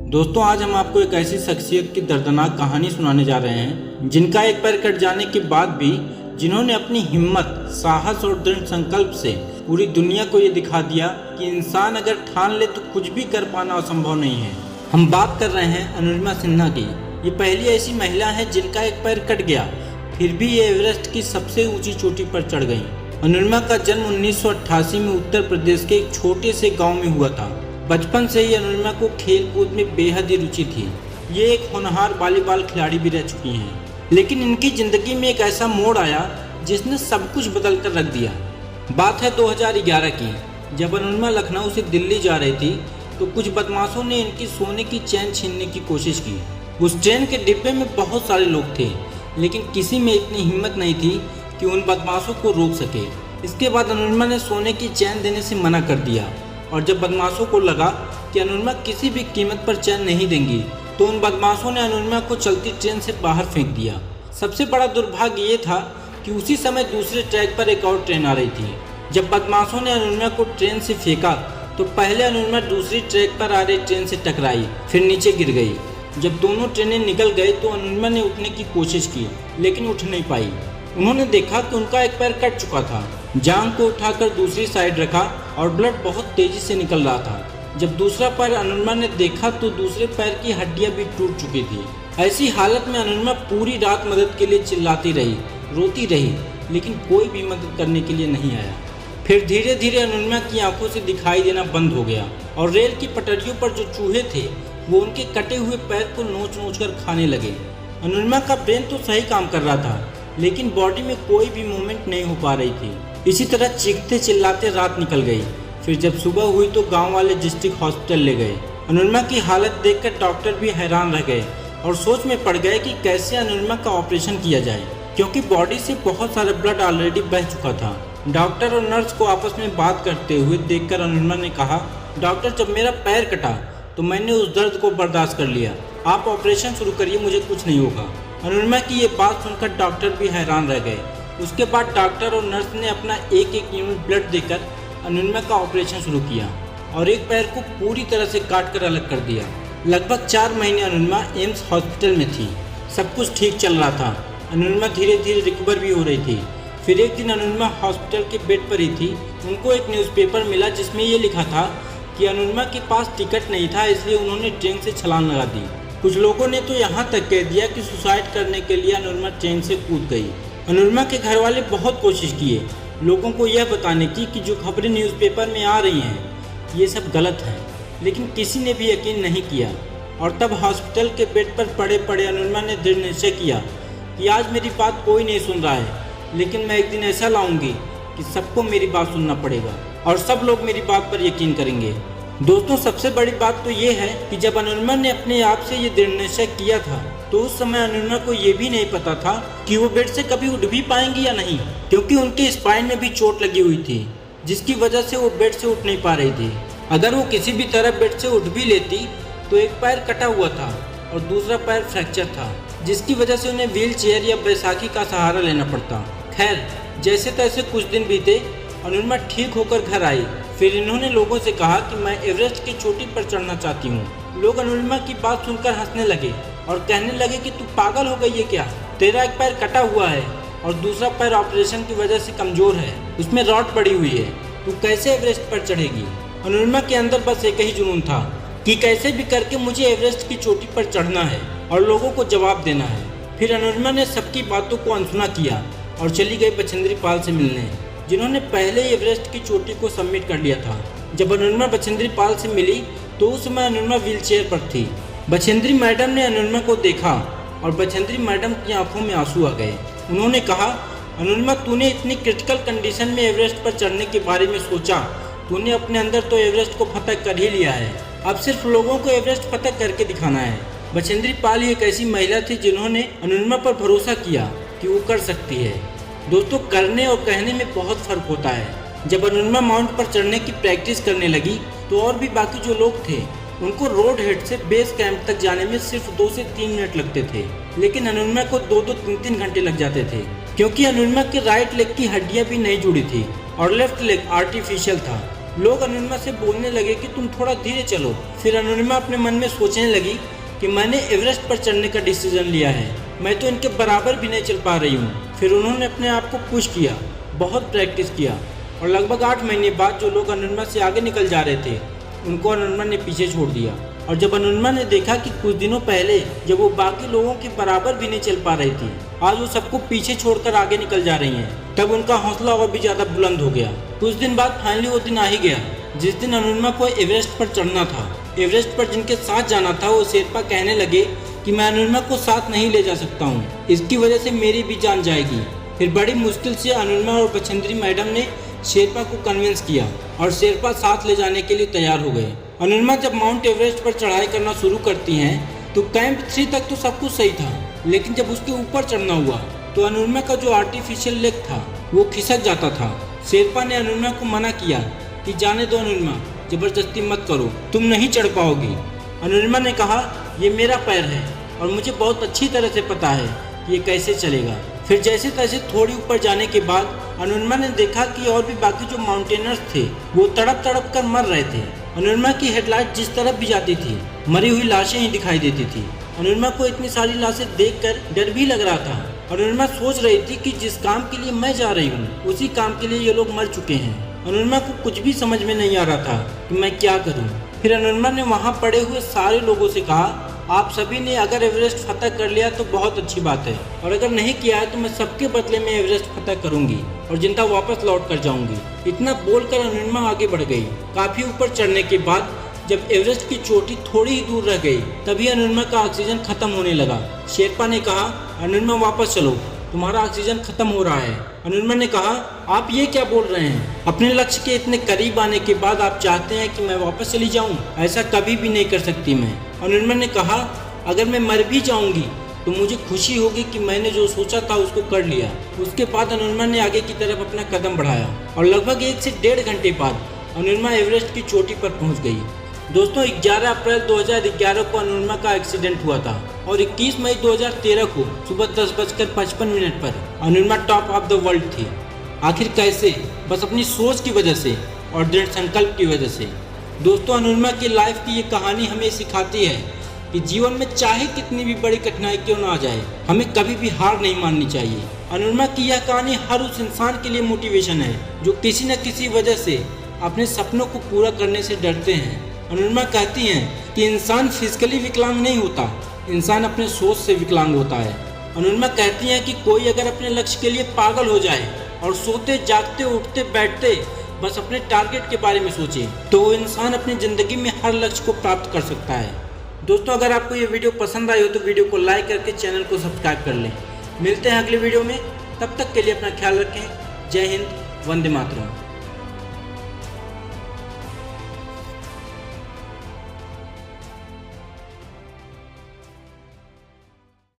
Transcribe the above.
दोस्तों, आज हम आपको एक ऐसी शख्सियत की दर्दनाक कहानी सुनाने जा रहे हैं जिनका एक पैर कट जाने के बाद भी जिन्होंने अपनी हिम्मत, साहस और दृढ़ संकल्प से पूरी दुनिया को ये दिखा दिया कि इंसान अगर ठान ले तो कुछ भी कर पाना असंभव नहीं है। हम बात कर रहे हैं अनुरिमा सिन्हा की। ये पहली ऐसी महिला है जिनका एक पैर कट गया, फिर भी ये एवरेस्ट की सबसे ऊंची चोटी पर चढ़ गई। अनुरिमा का जन्म 1988 में उत्तर प्रदेश के एक छोटे से गाँव में हुआ था। बचपन से ही अनुरिमा को खेल कूद में बेहद ही रुचि थी। ये एक होनहार वॉलीबॉल खिलाड़ी भी रह चुकी हैं, लेकिन इनकी ज़िंदगी में एक ऐसा मोड़ आया जिसने सब कुछ बदल कर रख दिया। बात है 2011 की, जब अनुरिमा लखनऊ से दिल्ली जा रही थी तो कुछ बदमाशों ने इनकी सोने की चैन छीनने की कोशिश की। उस ट्रेन के डिब्बे में बहुत सारे लोग थे, लेकिन किसी में इतनी हिम्मत नहीं थी कि उन बदमाशों को रोक सके। इसके बाद अनुरिमा ने सोने की चैन देने से मना कर दिया, और जब बदमाशों को लगा कि अनुरिमा किसी भी कीमत पर चैन नहीं देंगी तो उन बदमाशों ने अनुरिमा को चलती ट्रेन से बाहर फेंक दिया। सबसे बड़ा दुर्भाग्य ये था कि उसी समय दूसरे ट्रैक पर एक और ट्रेन आ रही थी। जब बदमाशों ने अनुरिमा को ट्रेन से फेंका तो पहले अनुरिमा दूसरी ट्रैक पर आ रही ट्रेन से टकराई, फिर नीचे गिर गई। जब दोनों ट्रेनें निकल गई तो अनुरिमा ने उठने की कोशिश की, लेकिन उठ नहीं पाई। उन्होंने देखा कि उनका एक पैर कट चुका था। जांघ को उठाकर दूसरी साइड रखा और ब्लड बहुत तेजी से निकल रहा था। जब दूसरा पैर अनुरिमा ने देखा तो दूसरे पैर की हड्डियां भी टूट चुकी थी। ऐसी हालत में अनुरिमा पूरी रात मदद के लिए चिल्लाती रही, रोती रही, लेकिन कोई भी मदद करने के लिए नहीं आया। फिर धीरे धीरे अनुरिमा की आंखों से दिखाई देना बंद हो गया और रेल की पटरियों पर जो चूहे थे वो उनके कटे हुए पैर को नोच नोच कर खाने लगे। अनुरिमा का ब्रेन तो सही काम कर रहा था, लेकिन बॉडी में कोई भी मूवमेंट नहीं हो पा रही थी। इसी तरह चीखते चिल्लाते रात निकल गई। फिर जब सुबह हुई तो गांव वाले डिस्ट्रिक्ट हॉस्पिटल ले गए। अनुरिमा की हालत देखकर डॉक्टर भी हैरान रह गए और सोच में पड़ गए कि कैसे अनुरिमा का ऑपरेशन किया जाए, क्योंकि बॉडी से बहुत सारा ब्लड ऑलरेडी बह चुका था। डॉक्टर और नर्स को आपस में बात करते हुए देखकर अनुरिमा ने कहा, डॉक्टर, जब मेरा पैर कटा तो मैंने उस दर्द को बर्दाश्त कर लिया। आप ऑपरेशन शुरू करिए, मुझे कुछ नहीं होगा। अनुरिमा की ये बात सुनकर डॉक्टर भी हैरान रह गए। उसके बाद डॉक्टर और नर्स ने अपना एक एक यूनिट ब्लड देकर अनुरिमा का ऑपरेशन शुरू किया और एक पैर को पूरी तरह से काट कर अलग कर दिया। लगभग 4 महीने अनुरिमा एम्स हॉस्पिटल में थी। सब कुछ ठीक चल रहा था। अनुरिमा धीरे धीरे रिकवर भी हो रही थी। फिर एक दिन अनुरिमा हॉस्पिटल के बेड पर ही थी। उनको एक न्यूज़पेपर मिला जिसमें ये लिखा था कि अनुरिमा के पास टिकट नहीं था, इसलिए उन्होंने ट्रेन से छलांग लगा दी। कुछ लोगों ने तो यहाँ तक कह दिया कि सुसाइड करने के लिए अनुरिमा ट्रेन से कूद गई। अनुरिमा के घर वाले बहुत कोशिश किए लोगों को यह बताने की कि जो खबरें न्यूज़पेपर में आ रही हैं ये सब गलत है, लेकिन किसी ने भी यकीन नहीं किया। और तब हॉस्पिटल के बेड पर पड़े पड़े अनुरिमा ने दृढ़ निश्चय किया कि आज मेरी बात कोई नहीं सुन रहा है, लेकिन मैं एक दिन ऐसा लाऊंगी कि सबको मेरी बात सुनना पड़ेगा और सब लोग मेरी बात पर यकीन करेंगे। दोस्तों, सबसे बड़ी बात तो ये है कि जब अनुरिमा ने अपने आप से ये दृढ़ निश्चय किया था तो उस समय अनुरिमा को ये भी नहीं पता था कि वो बेड से कभी उठ भी पाएंगी या नहीं, क्योंकि उनके स्पाइन में भी चोट लगी हुई थी, जिसकी वजह से वो बेड से उठ नहीं पा रही थी। अगर वो किसी भी तरह बेड से उठ भी लेती तो एक पैर कटा हुआ था और दूसरा पैर फ्रैक्चर था, जिसकी वजह से उन्हें व्हील चेयर या बैसाखी का सहारा लेना पड़ता। खैर, जैसे तैसे कुछ दिन बीते, अनुरिमा ठीक होकर घर आई। फिर इन्होंने लोगों से कहा कि मैं एवरेस्ट की चोटी पर चढ़ना चाहती हूँ। लोग अनुरिमा की बात सुनकर हंसने लगे और कहने लगे कि तू पागल हो गई है क्या? तेरा एक पैर कटा हुआ है और दूसरा पैर ऑपरेशन की वजह से कमजोर है, उसमें रॉड पड़ी हुई है, तू कैसे एवरेस्ट पर चढ़ेगी? अनुरिमा के अंदर बस एक ही जुनून था कि कैसे भी करके मुझे एवरेस्ट की चोटी पर चढ़ना है और लोगों को जवाब देना है। फिर अनुरिमा ने सबकी बातों को अनसुना किया और चली गई बछेंद्री पाल से मिलने, जिन्होंने पहले ही एवरेस्ट की चोटी को सबमिट कर लिया था। जब अनुरिमा बछेंद्री पाल से मिली तो उस समय अनुरिमा व्हील चेयर पर थी। बछेंद्री मैडम ने अनुरिमा को देखा और बछेंद्री मैडम की आंखों में आंसू आ गए। उन्होंने कहा, अनुरिमा, तूने इतनी क्रिटिकल कंडीशन में एवरेस्ट पर चढ़ने के बारे में सोचा, तूने अपने अंदर तो एवरेस्ट को फतह कर ही लिया है, अब सिर्फ लोगों को एवरेस्ट फतह करके दिखाना है। बछेंद्री पाल एक ऐसी महिला थी जिन्होंने अनुरिमा पर भरोसा किया कि वो कर सकती है। दोस्तों, करने और कहने में बहुत फर्क होता है। जब अनुरिमा माउंट पर चढ़ने की प्रैक्टिस करने लगी तो और भी बाकी जो लोग थे उनको रोड हेड से बेस कैंप तक जाने में सिर्फ 2 से 3 मिनट लगते थे, लेकिन अनुरिमा को 2-2, 3-3 घंटे लग जाते थे, क्योंकि अनुरिमा के राइट लेग की हड्डियां भी नहीं जुड़ी थी और लेफ्ट लेग आर्टिफिशियल था। लोग अनुरिमा से बोलने लगे कि तुम थोड़ा धीरे चलो। फिर अनुरिमा अपने मन में सोचने लगी कि मैंने एवरेस्ट पर चढ़ने का डिसीजन लिया है, मैं तो इनके बराबर भी नहीं चल पा रही हूँ। फिर उन्होंने अपने आप को पुश किया, बहुत प्रैक्टिस किया और लगभग 8 महीने बाद जो लोग अनुरिमा से आगे निकल जा रहे थे उनको अनुरिमा ने पीछे छोड़ दिया। और जब अनुरिमा ने देखा कि कुछ दिनों पहले जब वो बाकी लोगों के बराबर भी नहीं चल पा रही थी, आज वो सबको पीछे छोड़कर आगे निकल जा रही हैं, तब उनका हौसला और भी ज़्यादा बुलंद हो गया। कुछ दिन बाद फाइनली वो दिन आ ही गया जिस दिन अनुरिमा को एवरेस्ट पर चढ़ना था। एवरेस्ट पर जिनके साथ जाना था वो शेरपा कहने लगे कि मैं अनुरिमा को साथ नहीं ले जा सकता हूँ, इसकी वजह से मेरी भी जान जाएगी। फिर बड़ी मुश्किल से अनुरिमा और बछेंद्री मैडम ने शेरपा को कन्विंस किया और शेरपा साथ ले जाने के लिए तैयार हो गए। अनुरिमा जब माउंट एवरेस्ट पर चढ़ाई करना शुरू करती हैं तो कैंप 3 तक तो सब कुछ सही था, लेकिन जब उसके ऊपर चढ़ना हुआ तो अनुरिमा का जो आर्टिफिशियल लेग था वो खिसक जाता था। शेरपा ने अनुरिमा को मना किया कि जाने दो अनुरिमा, जबरदस्ती मत करो, तुम नहीं चढ़ पाओगी। अनुरिमा ने कहा ये मेरा पैर है और मुझे बहुत अच्छी तरह से पता है कि ये कैसे चलेगा। फिर जैसे तैसे थोड़ी ऊपर जाने के बाद अनुरिमा ने देखा कि और भी बाकी जो माउंटेनर्स थे वो तड़प तड़प कर मर रहे थे। अनुरिमा की हेडलाइट जिस तरफ भी जाती थी मरी हुई लाशें ही दिखाई देती थी। अनुरिमा को इतनी सारी लाशें देखकर डर भी लग रहा था। अनुरिमा सोच रही थी कि जिस काम के लिए मैं जा रही हूँ उसी काम के लिए ये लोग मर चुके हैं। अनुरिमा को कुछ भी समझ में नहीं आ रहा था कि मैं क्या करूँ। फिर अनुरिमा ने वहाँ पड़े हुए सारे लोगों से कहा, आप सभी ने अगर एवरेस्ट फतह कर लिया तो बहुत अच्छी बात है, और अगर नहीं किया है तो मैं सबके बदले में एवरेस्ट फतह करूंगी और जिंदा वापस लौट कर जाऊंगी। इतना बोलकर अनुरिमा आगे बढ़ गई। काफी ऊपर चढ़ने के बाद जब एवरेस्ट की चोटी थोड़ी ही दूर रह गई तभी अनुरिमा का ऑक्सीजन खत्म होने लगा। शेरपा ने कहा, अनुरिमा वापस चलो, तुम्हारा ऑक्सीजन खत्म हो रहा है। अनुरिमा ने कहा, आप ये क्या बोल रहे हैं? अपने लक्ष्य के इतने करीब आने के बाद आप चाहते हैं कि मैं वापस चली जाऊं? ऐसा कभी भी नहीं कर सकती मैं। अनुरिमा ने कहा, अगर मैं मर भी जाऊंगी तो मुझे खुशी होगी कि मैंने जो सोचा था उसको कर लिया। उसके बाद अनुरिमा ने आगे की तरफ अपना कदम बढ़ाया और लगभग 1 से 1.5 घंटे बाद अनुरिमा एवरेस्ट की चोटी पर पहुंच गई। दोस्तों, 11 अप्रैल 2011 को अनुरिमा का एक्सीडेंट हुआ था और 21 मई 2013 को सुबह 10:55 पर Anurima top of the world थी। आखिर कैसे? बस अपनी सोच की वजह से और दृढ़ संकल्प की वजह से। दोस्तों, अनुरिमा की लाइफ की ये कहानी हमें सिखाती है कि जीवन में चाहे कितनी भी बड़ी कठिनाई क्यों ना आ जाए, हमें कभी भी हार नहीं माननी चाहिए। अनुरिमा की यह कहानी हर उस इंसान के लिए मोटिवेशन है जो किसी न किसी वजह से अपने सपनों को पूरा करने से डरते हैं। अनुरिमा कहती हैं कि इंसान फिजिकली विकलांग नहीं होता, इंसान अपने सोच से विकलांग होता है। अनुरिमा कहती हैं कि कोई अगर अपने लक्ष्य के लिए पागल हो जाए और सोते जागते उठते बैठते बस अपने टारगेट के बारे में सोचे तो वो इंसान अपनी ज़िंदगी में हर लक्ष्य को प्राप्त कर सकता है। दोस्तों, अगर आपको ये वीडियो पसंद आई हो तो वीडियो को लाइक करके चैनल को सब्सक्राइब कर लें। मिलते हैं अगले वीडियो में, तब तक के लिए अपना ख्याल रखें। जय हिंद, वंदे मातरम।